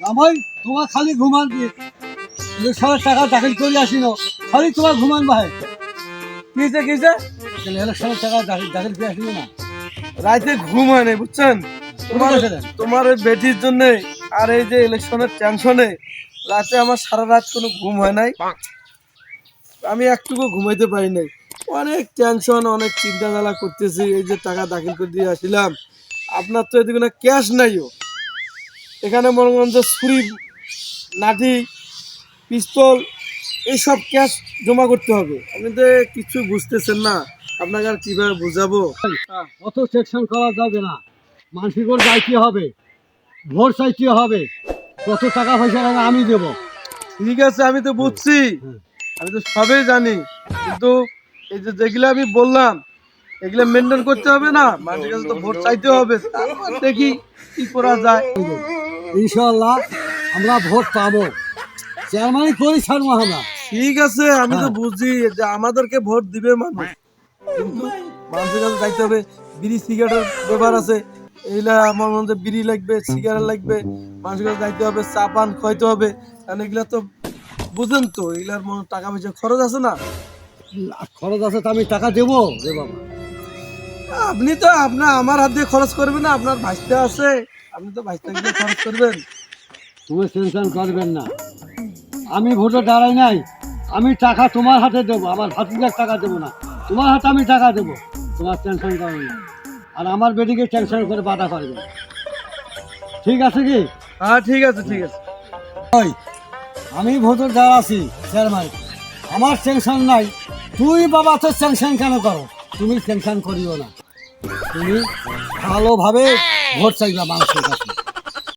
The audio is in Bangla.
জামাই তোমার খালি ঘুমান কি ইলেকশনের টাকা দাখিল করে আসিল খালি তোমার ঘুমান বাহে কিসে কিসে ইলেকশনের টাকা দাখিল করে আসিল না রাতে ঘুম হয় না বুঝছেন তোমার কোথায় ছিলেন? তোমার ওই বেটির জন্য আর এই যে ইলেকশনের টেনশনে রাতে আমার সারা রাত কোনো ঘুম হয় নাই। আমি একটুকু ঘুমাইতে পারি নাই, অনেক টেনশন অনেক চিন্তা জ্বালা করতেছি। এই যে টাকা দাখিল করে দিয়ে আসলাম, আপনার তো এদিকে ক্যাশ নাইও, এখানে মনে করেন যে ছুরি লাঠি পিস্তল এইসব ক্যাশ জমা করতে হবে। আপনি তো কিছু বুঝতেছেন না, আপনাকে আর কিভাবে বুঝাবো। অত সেকশন করা যাবে না, মানসিক যাইতে হবে, ভোট চাইতে হবে, কত টাকা পয়সা লাগে আমি দেবো। ঠিক আছে আমি তো বুঝছি, আমি তো সবই জানি, কিন্তু এই যে যেগুলো আমি বললাম এগুলো মেনটেন করতে হবে না, মানুষের কাছে তো ভোট চাইতে হবে। তারপর দেখি কি করা যায়। ইনশাল্লাহ আমরা ভোট পাবো, চেয়ারম্যানই করি ছাড়বো আমরা। ঠিক আছে আমি তো বুঝি যে আমাদেরকে ভোট দিবে মানুষ, কিন্তু মানুষের কাছে যাইতে হবে। বিড়ি সিগারেটের ব্যাপার আছে, এইগুলা আমার মনে হয় বিড়ি লাগবে, সিগারেট লাগবে, মানুষের কাছে যাইতে হবে, চা পান খাইতে হবে। কারণ এগুলা তো বুঝেন তো, এগুলার মনে টাকা পয়সা খরচ আছে না। খরচ আছে তো আমি টাকা দেবো রে বাবা। আপনি তো আপনার আমার হাত দিয়ে খরচ করবেন না, আপনার ভাইস্তা আছে, আপনি তো ভাইস্তা দিয়ে খরচ করবেন। তুমি টেনশন করবেন না, আমি ভোটে দাঁড়াই নাই, আমি টাকা তোমার হাতে দেবো, আমার ভাতিজার টাকা দেবো না, তোমার হাতে আমি টাকা দেবো, তোমার টেনশন করবে না। আর আমার বেটিকে টেনশন করে বাধা করবে না। ঠিক আছে কি? হ্যাঁ ঠিক আছে ঠিক আছে। ওই আমি ভোটে দাঁড়াচ্ছি চেয়ারম্যান, আমার টেনশন নাই। তুই বাবা তো টেনশন কেন করো? তুমি টেনশন করিও না, তুমি ভালোভাবে ভোট চাইবা মানুষের কাছে।